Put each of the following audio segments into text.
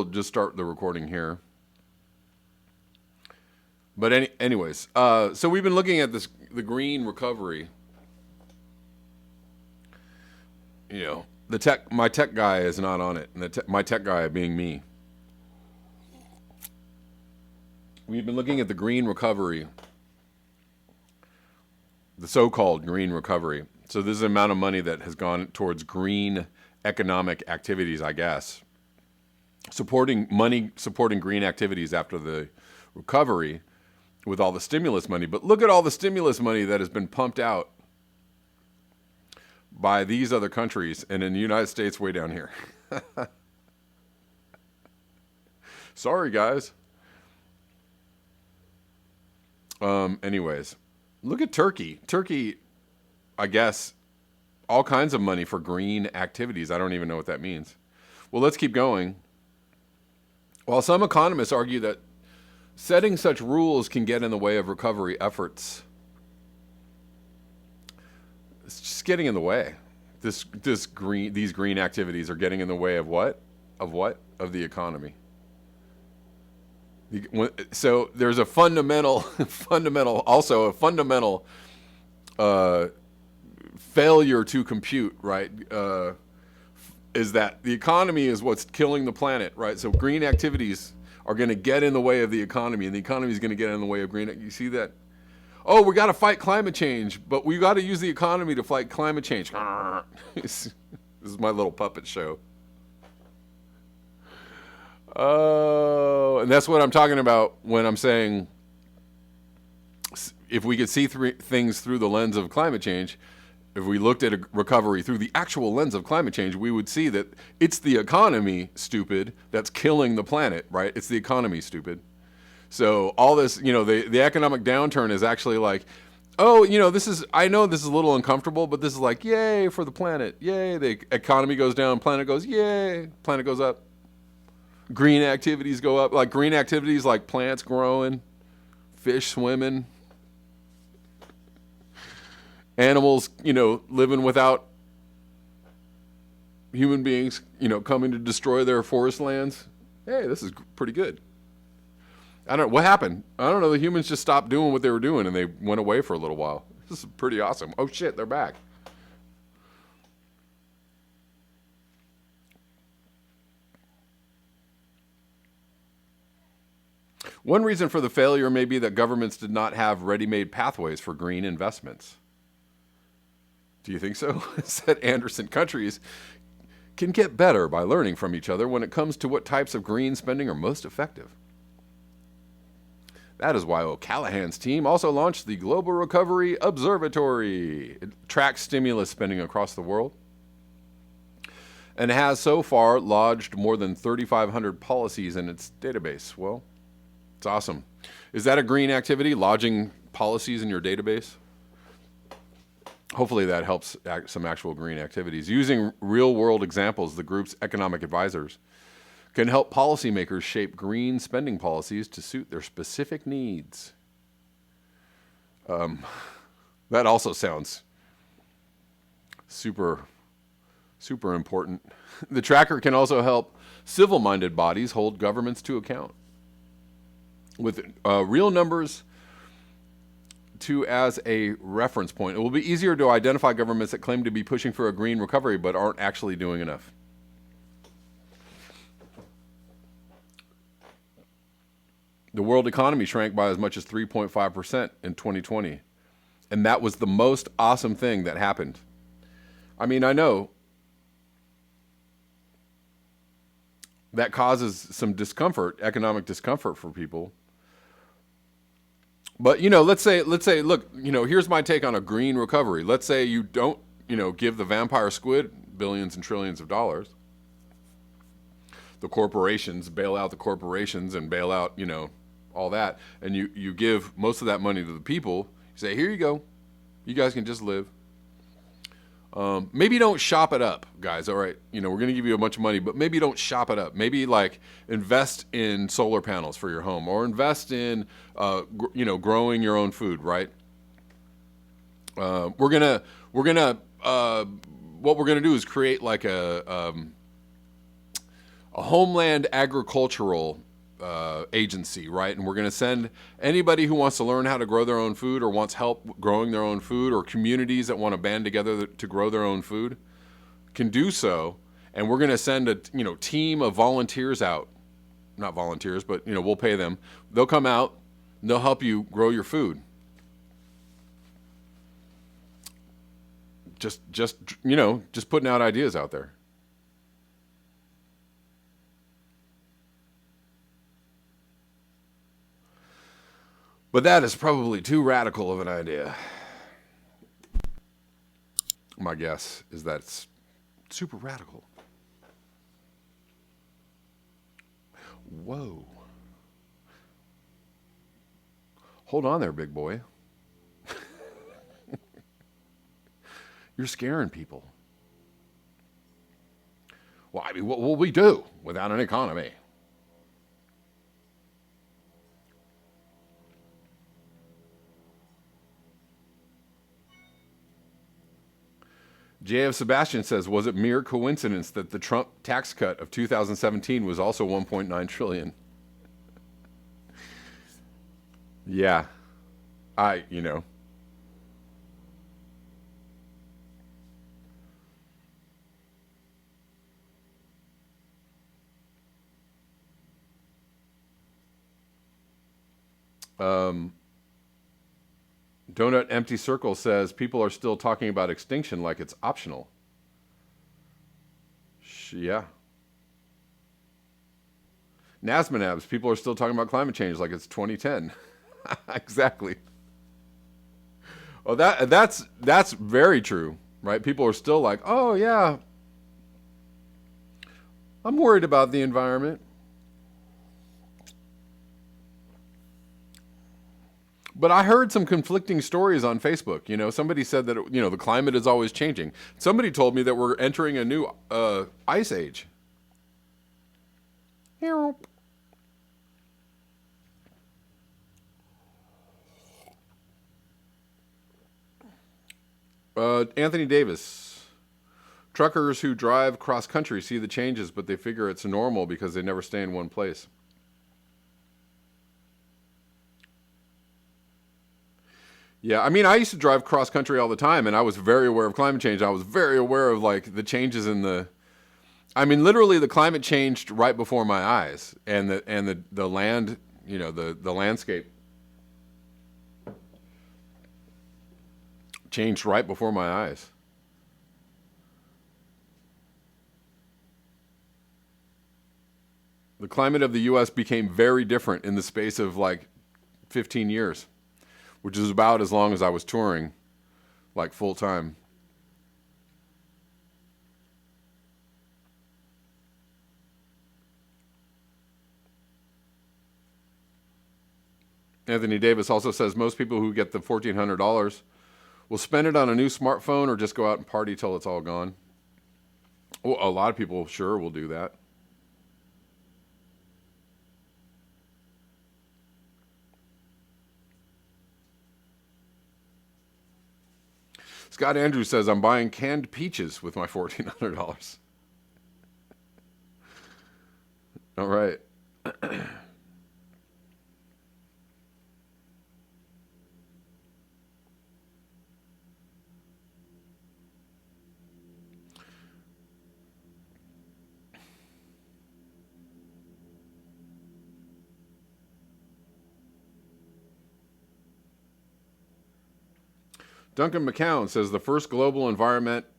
well just start the recording here. But anyways, so we've been looking at the green recovery. You know, my tech guy is not on it, and my tech guy being me. We've been looking at the green recovery, the so-called green recovery. So this is the amount of money that has gone towards green economic activities, I guess. Supporting green activities after the recovery with all the stimulus money. But look at all the stimulus money that has been pumped out by these other countries, and in the United States way down here. Sorry, guys. Anyways, look at Turkey. Turkey, I guess, all kinds of money for green activities. I don't even know what that means. Well, let's keep going. While some economists argue that setting such rules can get in the way of recovery efforts, it's just getting in the way. These green activities are getting in the way of what? Of the economy. So there's a fundamental failure to compute, right? Is that the economy is what's killing the planet, right? So green activities are going to get in the way of the economy, and the economy is going to get in the way of green. You see that? Oh, we got to fight climate change, but we got to use the economy to fight climate change. This is my little puppet show. Oh, and that's what I'm talking about when I'm saying if we could see things through the lens of climate change, if we looked at a recovery through the actual lens of climate change, we would see that it's the economy, stupid, that's killing the planet, right? It's the economy, stupid. So all this, the economic downturn is actually like, oh, I know this is a little uncomfortable, but this is like, yay for the planet. Yay, the economy goes down, planet goes, yay, planet goes up. Green activities go up, like green activities like plants growing, fish swimming, animals, living without human beings, coming to destroy their forest lands. Hey, this is pretty good. I don't know what happened. I don't know. The humans just stopped doing what they were doing and they went away for a little while. This is pretty awesome. Oh shit, they're back. One reason for the failure may be that governments did not have ready-made pathways for green investments. Do you think so? Said Anderson. Countries can get better by learning from each other when it comes to what types of green spending are most effective. That is why O'Callahan's team also launched the Global Recovery Observatory. It tracks stimulus spending across the world and has so far lodged more than 3,500 policies in its database. Well, it's awesome. Is that a green activity, lodging policies in your database? Hopefully that helps some actual green activities. Using real-world examples, the group's economic advisors can help policymakers shape green spending policies to suit their specific needs. That also sounds super, super important. The tracker can also help civil-minded bodies hold governments to account with real numbers as a reference point. It will be easier to identify governments that claim to be pushing for a green recovery but aren't actually doing enough. The world economy shrank by as much as 3.5% in 2020. And that was the most awesome thing that happened. I mean, I know that causes some discomfort, economic discomfort for people. But, let's say, look, here's my take on a green recovery. Let's say you don't, give the vampire squid billions and trillions of dollars. The corporations, bail out the corporations and bail out, all that. And you give most of that money to the people. You say, here you go. You guys can just live. Maybe don't shop it up, guys. All right. We're going to give you a bunch of money, but maybe don't shop it up. Maybe invest in solar panels for your home or invest in, growing your own food, right? What we're going to do is create like a a homeland agricultural agency, right? And we're going to send anybody who wants to learn how to grow their own food or wants help growing their own food, or communities that want to band together to grow their own food can do so. And we're going to send a team of volunteers out, not volunteers, but we'll pay them. They'll come out and they'll help you grow your food. Just putting out ideas out there. But that is probably too radical of an idea. My guess is that it's super radical. Whoa. Hold on there, big boy. You're scaring people. Well, I mean, what will we do without an economy? J.F. Sebastian says, was it mere coincidence that the Trump tax cut of 2017 was also 1.9 trillion? Yeah. Donut Empty Circle says people are still talking about extinction like it's optional. Yeah. Nasmanabs, people are still talking about climate change like it's 2010. Exactly. Oh, that's very true, right? People are still like, oh yeah, I'm worried about the environment. But I heard some conflicting stories on Facebook. Somebody said that the climate is always changing. Somebody told me that we're entering a new ice age. Anthony Davis. Truckers who drive cross country see the changes, but they figure it's normal because they never stay in one place. Yeah, I mean, I used to drive cross country all the time, and I was very aware of climate change. I was very aware of the changes in literally the climate changed right before my eyes, and the land, the landscape changed right before my eyes. The climate of the U.S. became very different in the space of 15 years. Which is about as long as I was touring, full time. Anthony Davis also says most people who get the $1,400 will spend it on a new smartphone or just go out and party till it's all gone. Well, a lot of people sure will do that. Scott Andrews says, I'm buying canned peaches with my $1,400. All right. Duncan McCown says the first global environmental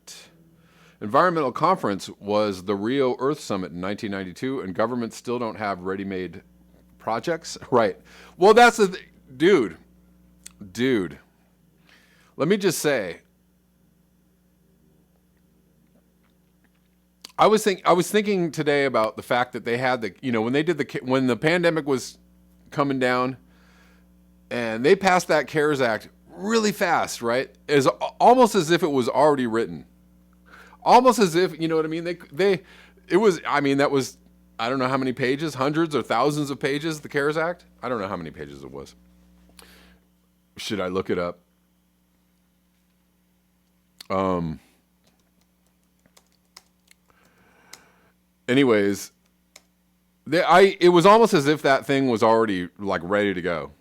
conference was the Rio Earth Summit in 1992, and governments still don't have ready-made projects. Right. Well, that's dude. Let me just say, I was thinking today about the fact that they had when the pandemic was coming down, and they passed that CARES Act really fast, right? As almost as if it was already written, almost as if what I mean. That was, I don't know how many pages, hundreds or thousands of pages. The CARES Act. I don't know how many pages it was. Should I look it up? Anyways, It was almost as if that thing was already like ready to go.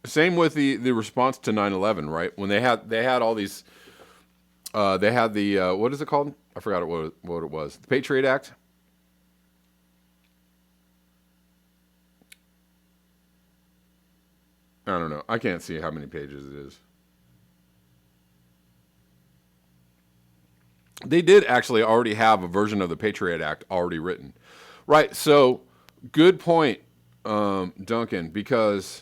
Same with the response to 9/11, right? When they had all these, they had the what is it called? I forgot what it was. The Patriot Act. I don't know. I can't see how many pages it is. They did actually already have a version of the Patriot Act already written, right? So, good point, Duncan, because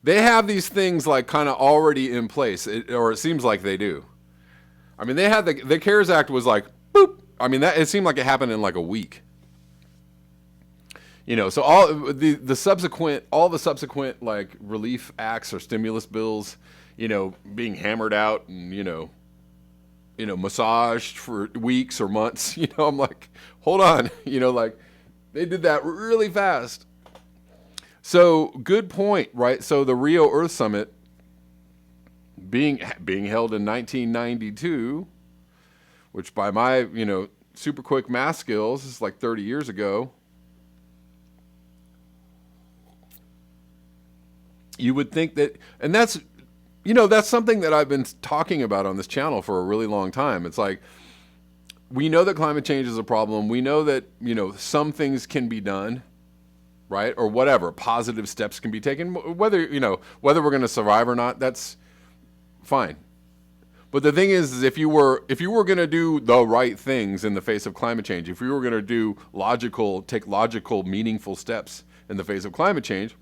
they have these things like kind of already in place, or it seems like they do. I mean, they had the CARES Act was like boop. I mean, that it seemed like it happened in like a week. So all the subsequent like relief acts or stimulus bills, being hammered out and massaged for weeks or months. I'm like, hold on, like they did that really fast. So good point, right? So the Rio Earth Summit being held in 1992, which by my super quick math skills is like 30 years ago. You would think that, and that's something that I've been talking about on this channel for a really long time. It's like, we know that climate change is a problem. We know that, some things can be done, right? Or whatever, positive steps can be taken. Whether we're going to survive or not, that's fine. But the thing is if you were going to do the right things in the face of climate change, if you were going to take logical, meaningful steps in the face of climate change,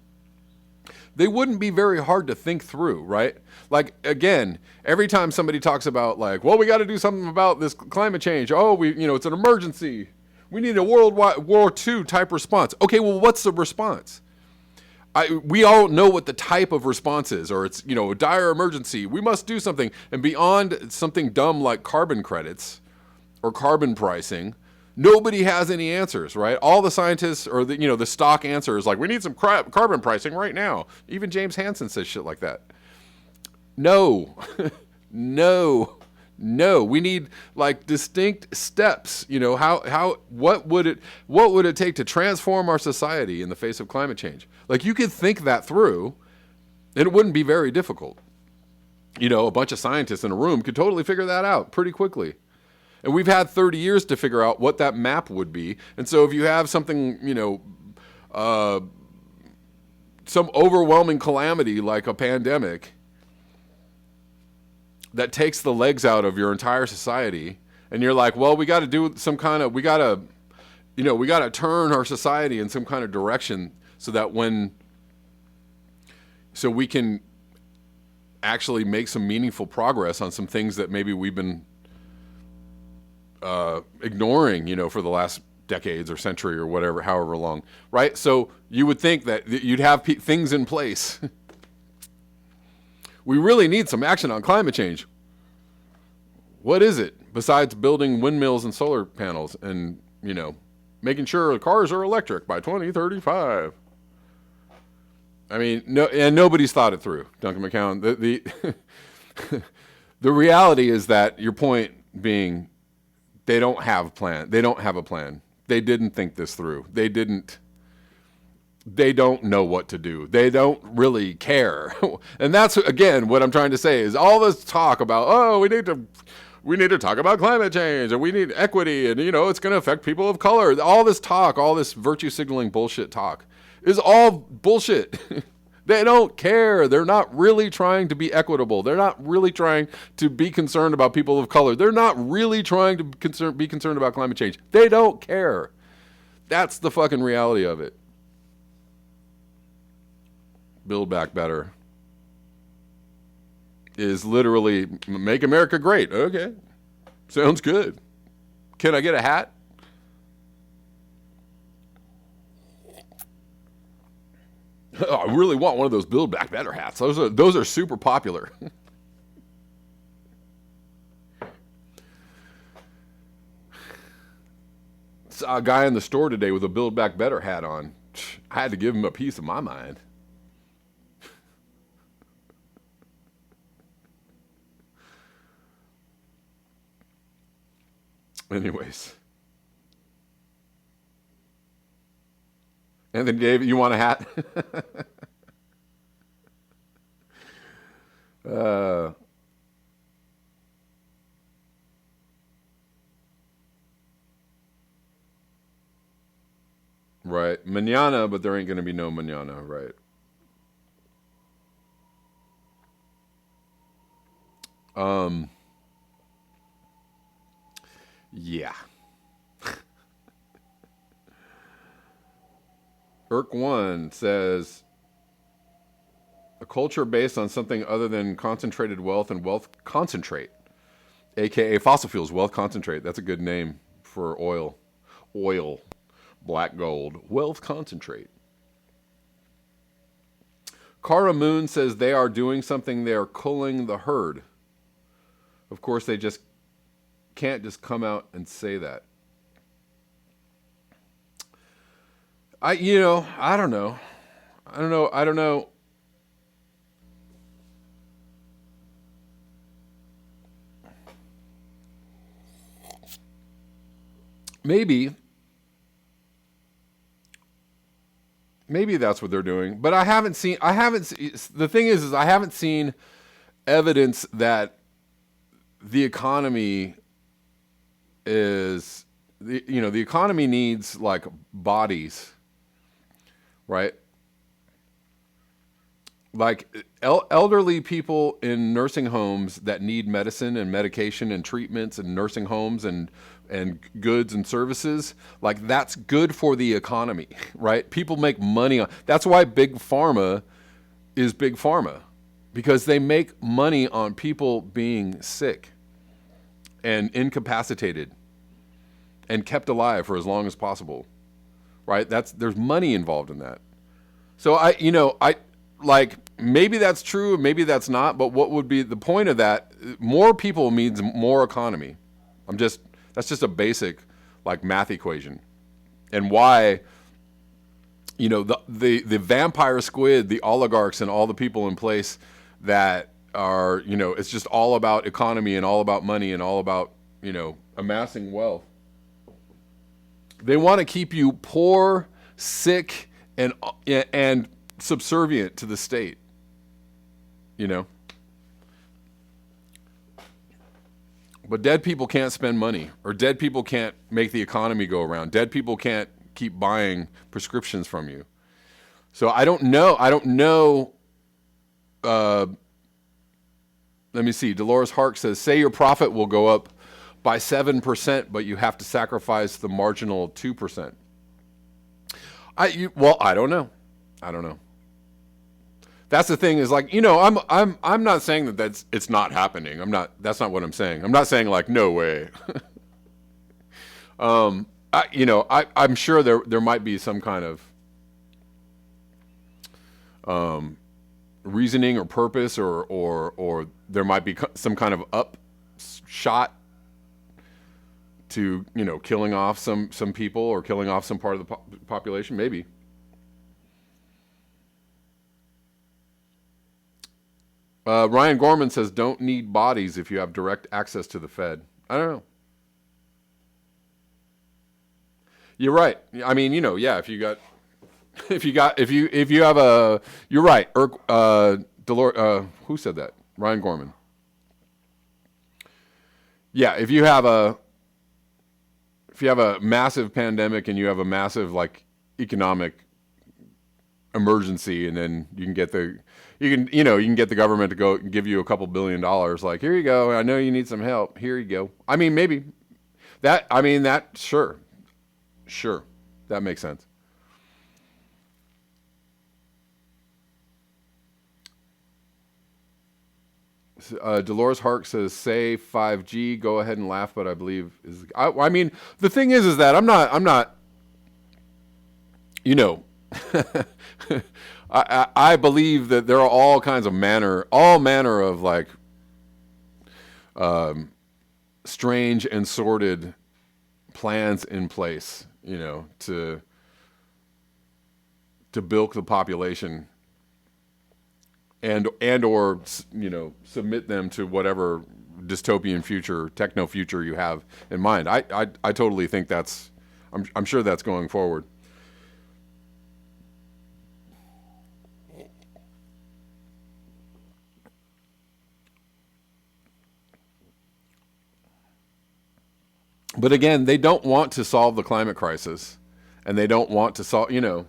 they wouldn't be very hard to think through, right? Like, again, every time somebody talks about like, well, we got to do something about this climate change. Oh, it's an emergency. We need a worldwide War II type response. Okay, well, what's the response? We all know what the type of response is, or it's, a dire emergency. We must do something. And beyond something dumb like carbon credits or carbon pricing, nobody has any answers, right? All the scientists or the stock answer is like, we need some carbon pricing right now. Even James Hansen says shit like that. No, no. We need like distinct steps. What would it take to transform our society in the face of climate change? Like, you could think that through, and it wouldn't be very difficult. A bunch of scientists in a room could totally figure that out pretty quickly. And we've had 30 years to figure out what that map would be. And so if you have something, some overwhelming calamity like a pandemic that takes the legs out of your entire society, and you're like, well, we got to do some kind of, we got to turn our society in some kind of direction so we can actually make some meaningful progress on some things that maybe we've been ignoring, for the last decades or century or whatever, however long, right? So you would think that you'd have things in place. We really need some action on climate change. What is it besides building windmills and solar panels and, making sure the cars are electric by 2035? I mean, no, and nobody's thought it through, Duncan McCown. The reality is that your point being, they don't have a plan. They don't have a plan. They didn't think this through. They don't know what to do. They don't really care. And that's, again, what I'm trying to say is all this talk about, oh, we need to talk about climate change and we need equity and, it's going to affect people of color. All this talk, all this virtue signaling bullshit talk is all bullshit. They don't care. They're not really trying to be equitable. They're not really trying to be concerned about people of color. They're not really trying to be concerned about climate change. They don't care. That's the fucking reality of it. Build Back Better is literally make America great. Okay. Sounds good. Can I get a hat? Oh, I really want one of those Build Back Better hats. Those are super popular. Saw a guy in the store today with a Build Back Better hat on. I had to give him a piece of my mind. Anyways. Anthony David, you want a hat? uh, right. Manana, but there ain't going to be no manana, right? Um, yeah. Irk1 says, a culture based on something other than concentrated wealth and wealth concentrate, aka fossil fuels, wealth concentrate. That's a good name for oil. Oil, black gold, wealth concentrate. Kara Moon says they are doing something. They are culling the herd. Of course, they just can't just come out and say that. I don't know. I don't know. Maybe that's what they're doing, but I haven't seen. The thing is I haven't seen evidence that the economy is, the economy needs like bodies, right? Like elderly people in nursing homes that need medicine and medication and treatments and nursing homes and goods and services, like that's good for the economy, right? People make money on. That's why big pharma is big pharma, because they make money on people being sick and incapacitated and kept alive for as long as possible, right? There's money involved in that. So I like, maybe that's true, maybe that's not, but what would be the point of that? More people means more economy. That's just a basic like math equation. And why, the vampire squid, the oligarchs and all the people in place that are, it's just all about economy and all about money and all about, amassing wealth. They want to keep you poor, sick, and subservient to the state, But dead people can't spend money, or dead people can't make the economy go around. Dead people can't keep buying prescriptions from you. So I don't know. Let me see. Dolores Hark says, say your profit will go up by 7%, but you have to sacrifice the marginal 2%. I don't know. That's the thing, is like, I'm not saying that it's not happening. That's not what I'm saying. I'm not saying like, no way. I'm sure there might be some kind of reasoning or purpose, or there might be some kind of upshot to, killing off some people or killing off some part of the population, maybe. Ryan Gorman says, don't need bodies if you have direct access to the Fed. I don't know. You're right. I mean, yeah, if you have you're right. Who said that? Ryan Gorman. Yeah, if you have a massive pandemic and you have a massive like economic emergency, and then you can get the government to go give you a couple $1 billion. Like, here you go. I know you need some help. Here you go. I mean, maybe sure, that makes sense. Dolores Hark says, say 5G, go ahead and laugh, but I believe I mean, the thing is that I'm not, I believe that there are all manner of like, strange and sordid plans in place, to bilk the population and or submit them to whatever dystopian future, techno future you have in mind. I totally think that's, I'm sure that's going forward. But again, they don't want to solve the climate crisis, and they don't want to solve, they don't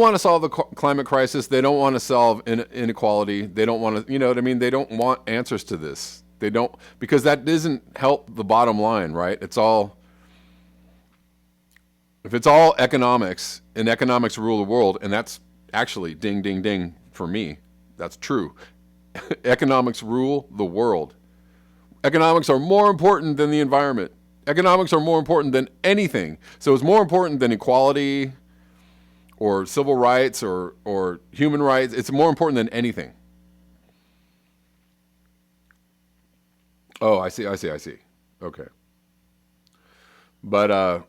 want to solve the climate crisis. They don't want to solve inequality. They don't want to, you know what I mean? They don't want answers to this. They don't, because that doesn't help the bottom line, right? It's all, if it's all economics and economics rule the world, and that's actually ding, ding, ding for me, that's true. Economics rule the world. Economics are more important than the environment. Economics are more important than anything. So it's more important than equality or civil rights or human rights. It's more important than anything. Oh, I see. Okay. But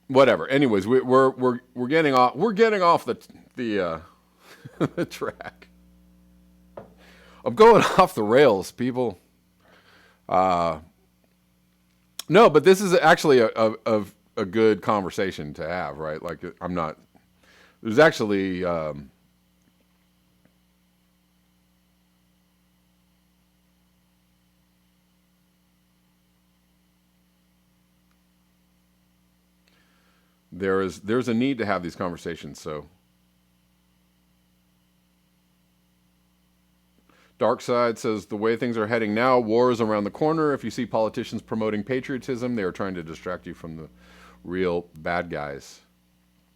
whatever. Anyways, we're getting off the the track. I'm going off the rails, people. No, but this is actually a good conversation to have, right? Like, I'm not. There's actually. There's a need to have these conversations. So, Dark Side says the way things are heading now, war is around the corner. If you see politicians promoting patriotism, they are trying to distract you from the real bad guys.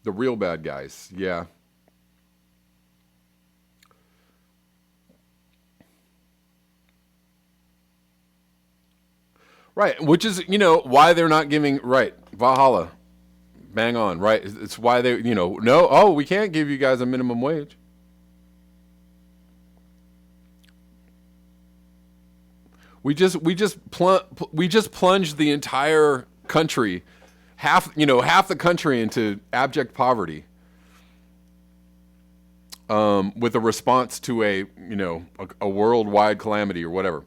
The real bad guys, yeah. Right, which is, why they're not giving, right, Valhalla, bang on, right? It's why they, no, oh, we can't give you guys a minimum wage. We just plunged the entire country, half the country into abject poverty, with a response to a worldwide calamity or whatever.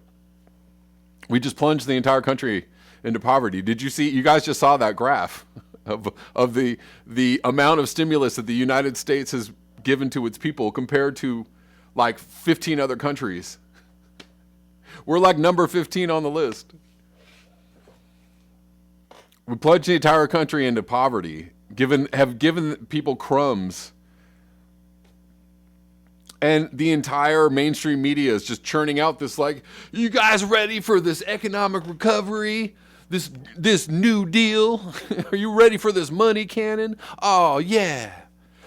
We just plunged the entire country into poverty. Did you see? You guys just saw that graph of the amount of stimulus that the United States has given to its people compared to like 15 other countries. We're like number 15 on the list. We plunged the entire country into poverty, have given people crumbs. And the entire mainstream media is just churning out this, like, you guys ready for this economic recovery? This new deal? Are you ready for this money cannon? Oh, yeah.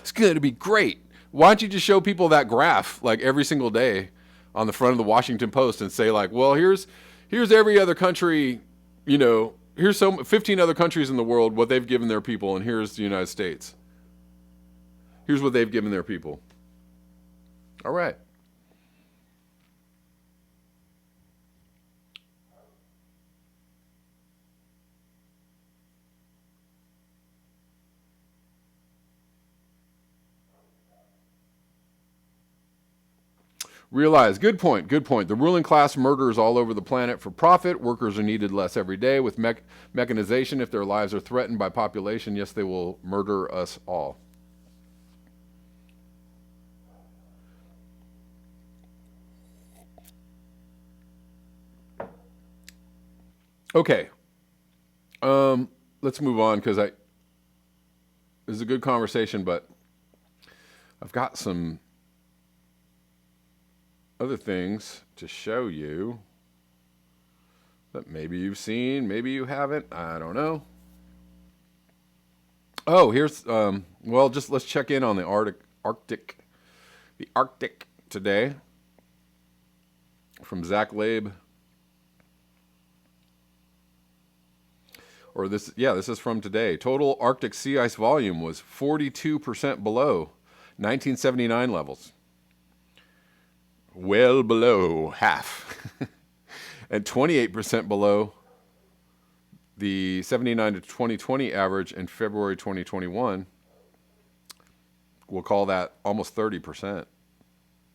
It's going to be great. Why don't you just show people that graph, like, every single day on the front of the Washington Post and say, like, well, here's every other country, here's 15 other countries in the world, what they've given their people, and here's the United States. Here's what they've given their people. All right. Realize, good point. The ruling class murders all over the planet for profit. Workers are needed less every day. With mechanization, if their lives are threatened by population, yes, they will murder us all. Okay. Let's move on, because this is a good conversation, but I've got some other things to show you that maybe you've seen, maybe you haven't. I don't know. Oh, here's let's check in on the Arctic today from Zach Labe. Or this is from today. Total Arctic sea ice volume was 42% below 1979 levels. Well below half. And 28% below the 79 to 2020 average in February 2021. We'll call that almost 30%.